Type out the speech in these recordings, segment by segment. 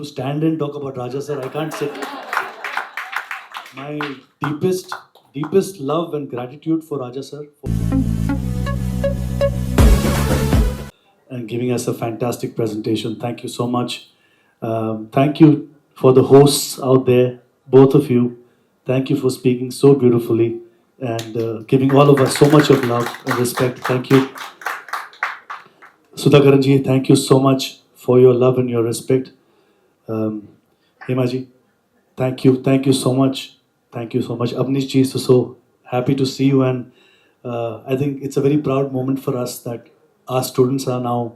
to stand and talk about Raja sir. I can't sit. My deepest love and gratitude for Raja sir for and giving us a fantastic presentation. Thank you so much. Thank you for the hosts out there, both of you. Thank you for speaking so beautifully and giving all of us so much of love and respect. Thank you. Sudhakaranji, thank you so much for your love and your respect. Hemaji, thank you so much. Thank you so much. Abnishji, so happy to see you, and I think it's a very proud moment for us that our students are now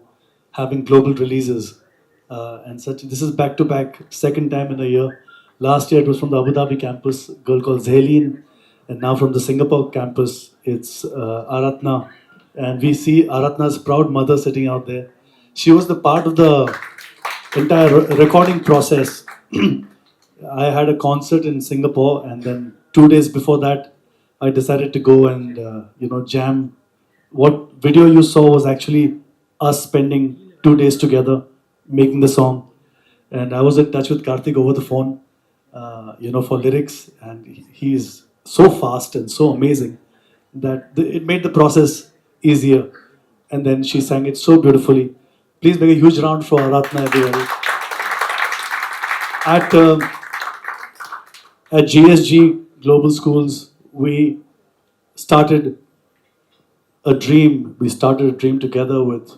having global releases. And such. This is back to back, second time in a year. Last year it was from the Abu Dhabi campus, a girl called Zailin, and now from the Singapore campus, it's Aarathana. And we see Aaratna's proud mother sitting out there. She was the part of the entire recording process. I had a concert in Singapore, and then 2 days before that, I decided to go and jam. What video you saw was actually us spending 2 days together making the song, and I was in touch with Karthik over the phone, for lyrics, and he is so fast and so amazing that it made the process easier. And then she sang it so beautifully. Please make a huge round for Aarathana, everybody. At GSG Global Schools, we started a dream. We started a dream together with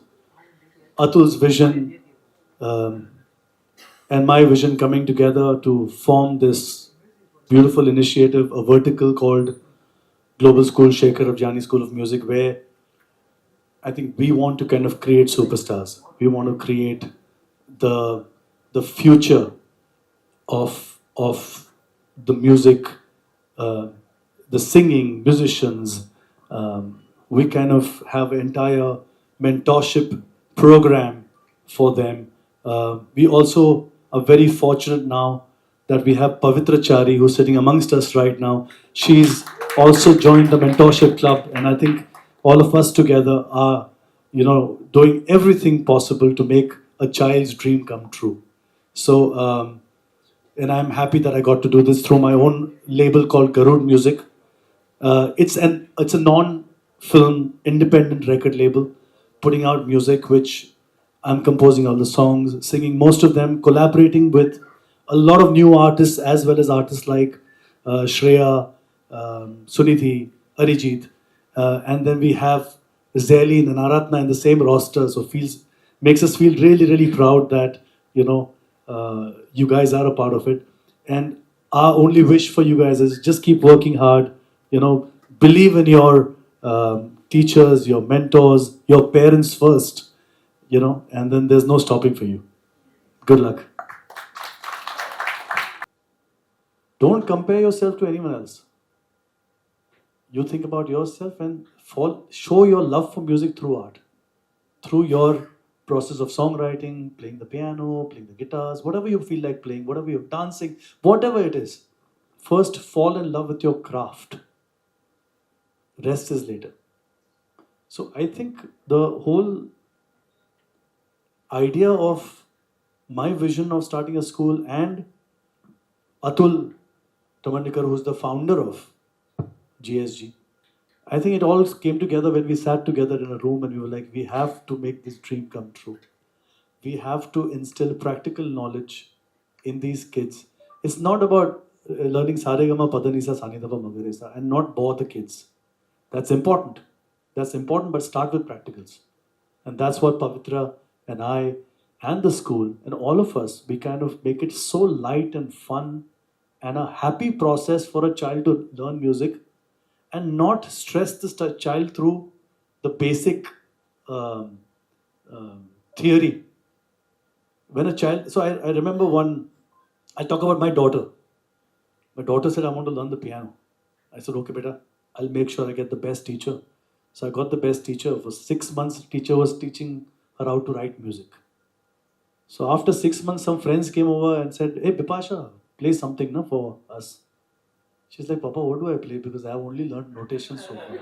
Atul's vision and my vision coming together to form this beautiful initiative, a vertical called Global Schools Sheykhar Ravjiani School of Music, where I think we want to kind of create superstars. We want to create the future of the music, the singing, musicians. We kind of have an entire mentorship program for them. We also are very fortunate now that we have Pavitra Chari, who's sitting amongst us right now. She's also joined the mentorship club, and I think all of us together are, doing everything possible to make a child's dream come true. So, and I'm happy that I got to do this through my own label called Garud Music. It's a non-film independent record label, putting out music which I'm composing all the songs, singing most of them, collaborating with a lot of new artists as well as artists like Shreya, Sunidhi, Arijit, and then we have Zailin and Aarathana in the same roster. So makes us feel really, really proud that you guys are a part of it. And our only wish for you guys is just keep working hard. Believe in your teachers, your mentors, your parents first. And then there's no stopping for you. Good luck. Don't compare yourself to anyone else. You think about yourself and show your love for music through art, through your process of songwriting, playing the piano, playing the guitars, whatever you feel like playing, whatever you're dancing, whatever it is. First, fall in love with your craft. Rest is later. So I think the whole idea of my vision of starting a school and Atul Tamandikar, who's the founder of GSG, I think it all came together when we sat together in a room and we were like, we have to make this dream come true. We have to instill practical knowledge in these kids. It's not about learning Saregama, Padanisa, Sanidapa, Magaresa and not bore the kids. That's important. That's important, but start with practicals. And that's what Pavitra and I and the school and all of us, we kind of make it so light and fun and a happy process for a child to learn music and not stress the child through the basic theory. When a child, so I remember I talk about my daughter. My daughter said, I want to learn the piano. I said, okay, beta, I'll make sure I get the best teacher. So I got the best teacher. For 6 months, the teacher was teaching her how to write music. So after 6 months, some friends came over and said, hey, Bipasha, play something for us. She's like, Papa, what do I play? Because I have only learned notations so far.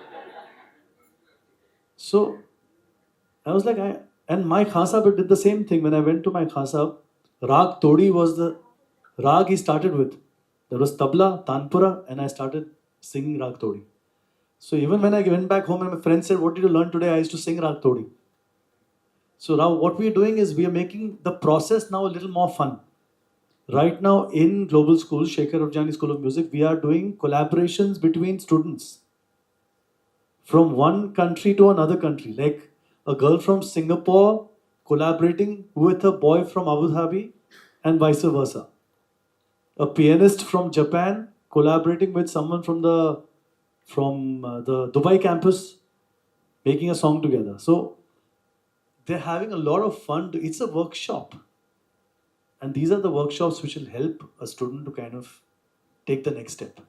So I was like, and my Khasab did the same thing. When I went to my Khasab, Rag Todi was the rag he started with. There was tabla, tanpura, and I started singing Rag Todi. So even when I went back home and my friend said, "What did you learn today?" I used to sing Rag Todi. So now what we are doing is we are making the process now a little more fun. Right now in Global Schools, Shekhar Ravjiani School of Music, we are doing collaborations between students from one country to another country. Like a girl from Singapore collaborating with a boy from Abu Dhabi and vice versa. A pianist from Japan collaborating with someone from the Dubai campus, making a song together. So they're having a lot of fun. It's a workshop. And these are the workshops which will help a student to kind of take the next step.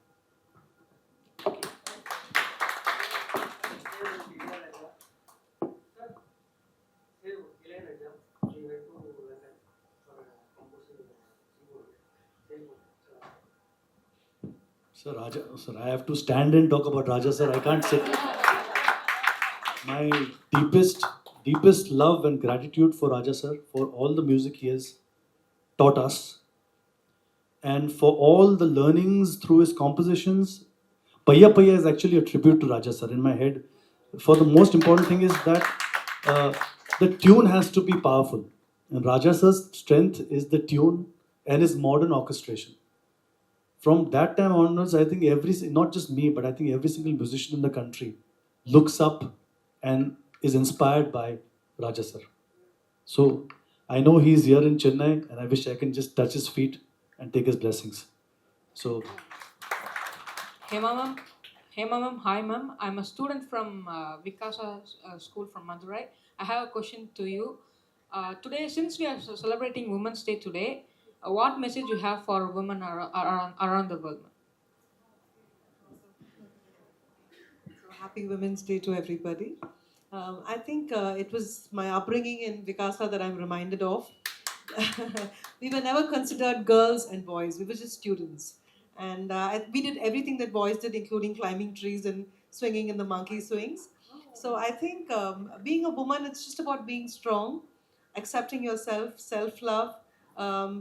Sir, Raja, sir, I have to stand and talk about Raja, sir. I can't sit. My deepest love and gratitude for Raja, sir, for all the music he has taught us, and for all the learnings through his compositions. Paiyya Paiyya is actually a tribute to Raja, sir. In my head, for the most important thing is that uh, the tune has to be powerful, and Raja sir's strength is the tune and his modern orchestration. From that time onwards, I think not just me, but I think every single musician in the country looks up and is inspired by Raja sir. So I know he's here in Chennai, and I wish I can just touch his feet and take his blessings. So, Hema ma'am, Hema ma'am, hi ma'am. I'm a student from Vikasa school from Madurai. I have a question to you. Today, since we are celebrating Women's Day today, what message you have for women around the world? So happy Women's Day to everybody. I think it was my upbringing in Vikasa that I'm reminded of. We were never considered girls and boys, we were just students. And we did everything that boys did, including climbing trees and swinging in the monkey swings. So I think being a woman, it's just about being strong, accepting yourself, self love,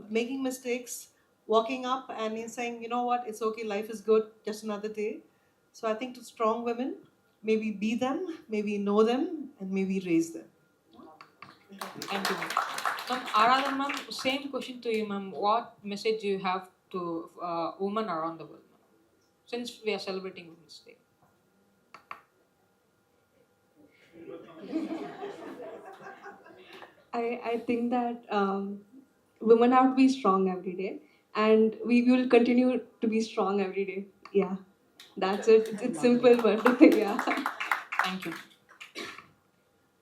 making mistakes, walking up and saying, you know what, it's okay, life is good, just another day. So I think to strong women, maybe be them, maybe know them, and maybe raise them. Thank you, ma'am. Ma'am, Aradhan ma'am, same question to you, ma'am. What message you have to women around the world, ma'am? Since we are celebrating Women's Day. I think that women have to be strong every day, and we will continue to be strong every day. Yeah, that's it. It's simple, but yeah. Thank you.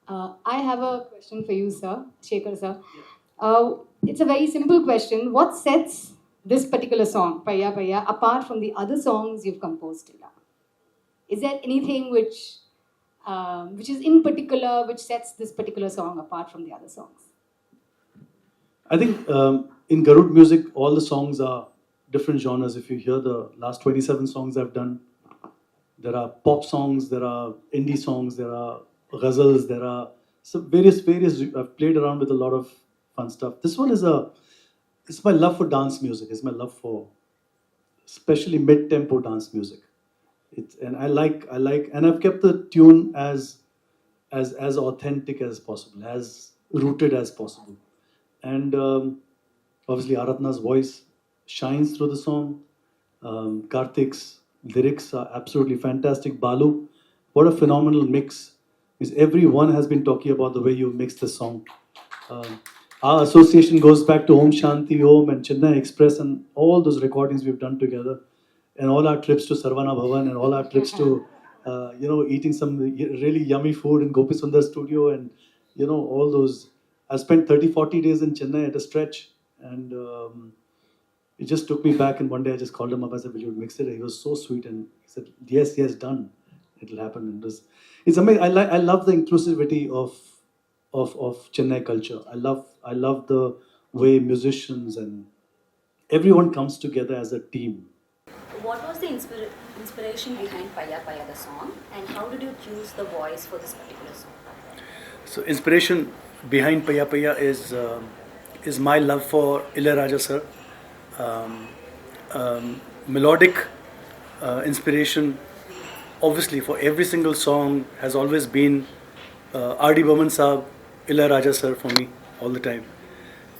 I have a question for you, sir, Shekhar sir. It's a very simple question. What sets this particular song, Paiyya Paiyya, apart from the other songs you've composed till now? Is there anything which is in particular, which sets this particular song apart from the other songs? I think in Garud music, all the songs are different genres. If you hear the last 27 songs I've done, there are pop songs, there are indie songs, there are ghazals, there are some various. I've played around with a lot of fun stuff. This one it's my love for dance music. It's my love for especially mid-tempo dance music. And and I've kept the tune as authentic as possible, as rooted as possible. And obviously Aarathana's voice shines through the song. Karthik's lyrics are absolutely fantastic. Balu, what a phenomenal mix. Means everyone has been talking about the way you mixed the song. Our association goes back to Om Shanti Om and Chennai Express and all those recordings we've done together, and all our trips to Sarvana Bhavan and all our trips to eating some really yummy food in Gopi Sundar studio, and all those. I spent 30-40 days in Chennai at a stretch, and it just took me back. And one day I just called him up. I said, "Will you mix it?" He was so sweet, and he said, "Yes, yes, done. It'll happen." And it's amazing. I love the inclusivity of Chennai culture. I love the way musicians and everyone comes together as a team. What was the inspiration behind Paiyya Paiyya, the song, and how did you choose the voice for this particular song? So inspiration behind Paiyya Paiyya is my love for Ilayaraja sir. Um, Melodic inspiration, obviously, for every single song has always been R.D. Burman Saab, Ilayaraja sir for me all the time.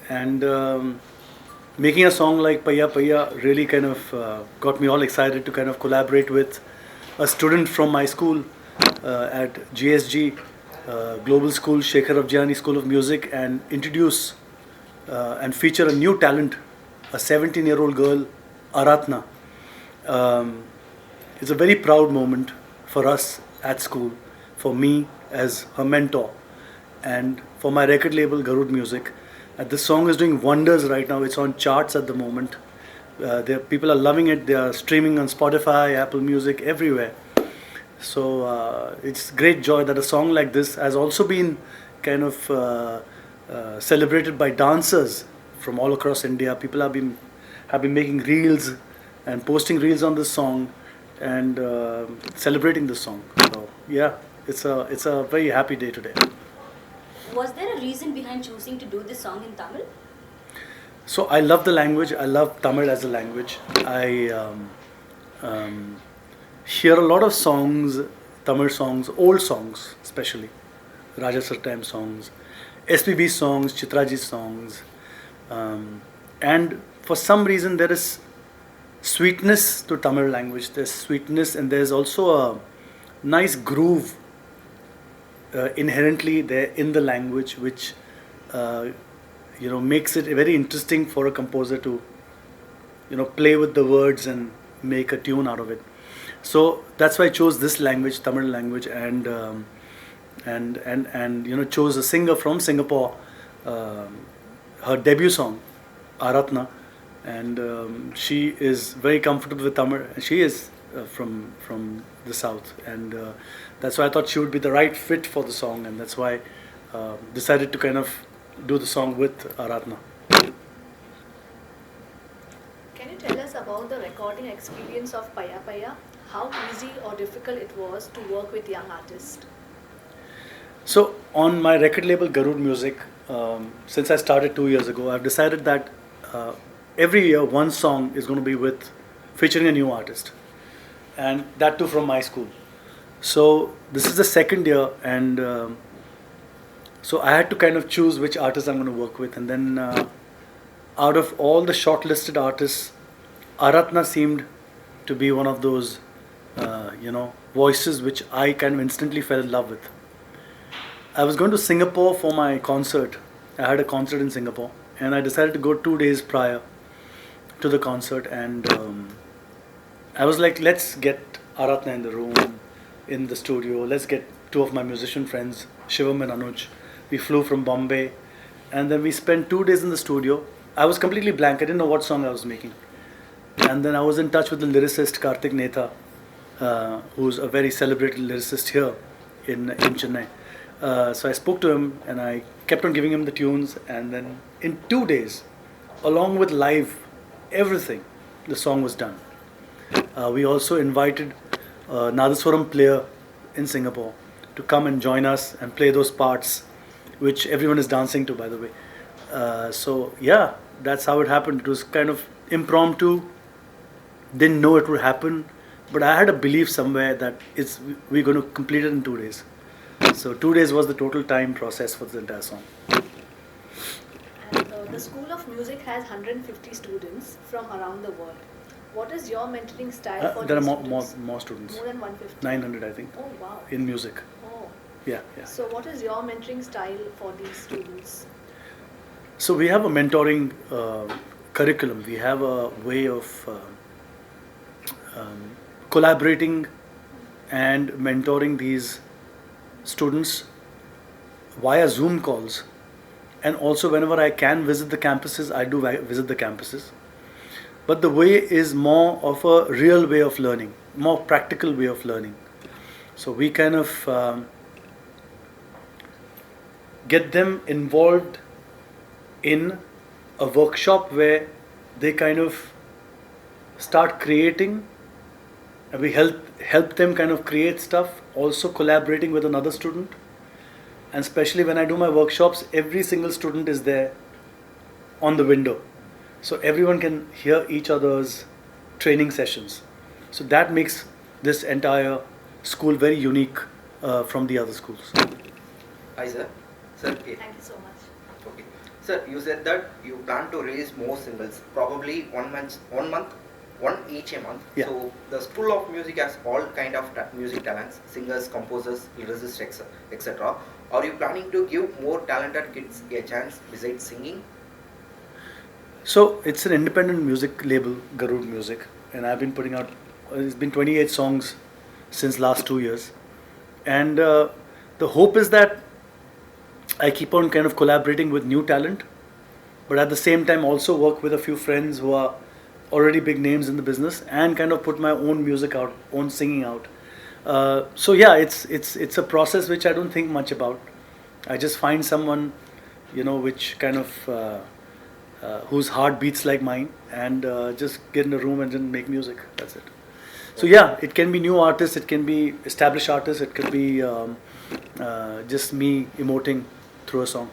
And making a song like Paiyya Paiyya really kind of got me all excited to kind of collaborate with a student from my school at GSG, Global Schools Sheykhar Ravjiani School of Music, and introduce and feature a new talent, a 17-year-old girl, Aarathana. It's a very proud moment for us at school, for me as her mentor, and for my record label Garud Music. This song is doing wonders right now. It's on charts at the moment. People are loving it. They are streaming on Spotify, Apple Music, everywhere. So it's great joy that a song like this has also been kind of celebrated by dancers from all across India. People have been making reels and posting reels on this song and celebrating this song. So yeah, it's a very happy day today. Was there a reason behind choosing to do this song in Tamil? So I love the language. I love Tamil as a language. I hear a lot of songs, Tamil songs, old songs especially, Raja Sir time songs, SPB songs, Chitraji songs, and for some reason there is sweetness to Tamil language. There's sweetness and there's also a nice groove inherently there in the language, which makes it very interesting for a composer to play with the words and make a tune out of it. So that's why I chose this language, Tamil language, and chose a singer from Singapore, her debut song, Aarathana, and she is very comfortable with Tamil. She is from the south, and that's why I thought she would be the right fit for the song, and that's why decided to kind of do the song with Aarathana. Can you tell us about the recording experience of Paiyya Paiyya? How easy or difficult it was to work with young artists? So on my record label Garud Music, since I started 2 years ago, I've decided that every year one song is going to be with featuring a new artist, and that too from my school. So this is the second year, and so I had to kind of choose which artist I'm going to work with, and then out of all the shortlisted artists, Aarathana seemed to be one of those voices which I kind of instantly fell in love with. I was going to Singapore for my concert. I had a concert in Singapore, and I decided to go 2 days prior to the concert, and I was like, let's get Aarathana in the room, in the studio. Let's get two of my musician friends, Shivam-Anuj. We flew from Bombay, and then we spent 2 days in the studio. I was completely blank. I didn't know what song I was making. And then I was in touch with the lyricist Karthik Netha, who's a very celebrated lyricist here in Chennai. So I spoke to him, and I kept on giving him the tunes, and then in 2 days, along with live everything, the song was done. We also invited a Nadaswaram player in Singapore to come and join us and play those parts, which everyone is dancing to, by the way. So yeah, that's how it happened. It was kind of impromptu. Didn't know it would happen, but I had a belief somewhere that we're going to complete it in 2 days. So 2 days was the total time process for the entire song. And the School of Music has 150 students from around the world. What is your mentoring style for There are these more students? students. More than 150? 900, I think, Oh, wow. in music. Oh. Yeah. So what is your mentoring style for these students? So we have a mentoring curriculum. We have a way of collaborating and mentoring these students via Zoom calls. And also whenever I can visit the campuses, I do visit the campuses. But the way is more of a real way of learning, more practical way of learning. So we kind of get them involved in a workshop where they kind of start creating, and we help them kind of create stuff, also collaborating with another student. And especially when I do my workshops, every single student is there on the window, so everyone can hear each other's training sessions. So that makes this entire school very unique from the other schools. Hi, sir. Sir, Thank you so much. okay. Sir, you said that you plan to release more singles, probably one each a month. Yeah. So the School of Music has all kind of music talents, singers, composers, lyricists, etc. Are you planning to give more talented kids a chance besides singing? So it's an independent music label, Garud Music, and I've been putting out. It's been 28 songs since last 2 years, and the hope is that I keep on kind of collaborating with new talent, but at the same time also work with a few friends who are already big names in the business and kind of put my own music out, own singing out. So yeah, it's a process which I don't think much about. I just find someone, which kind of whose heart beats like mine, and just get in a room and then make music. That's it. So yeah, it can be new artists, it can be established artists, it could be just me emoting through a song.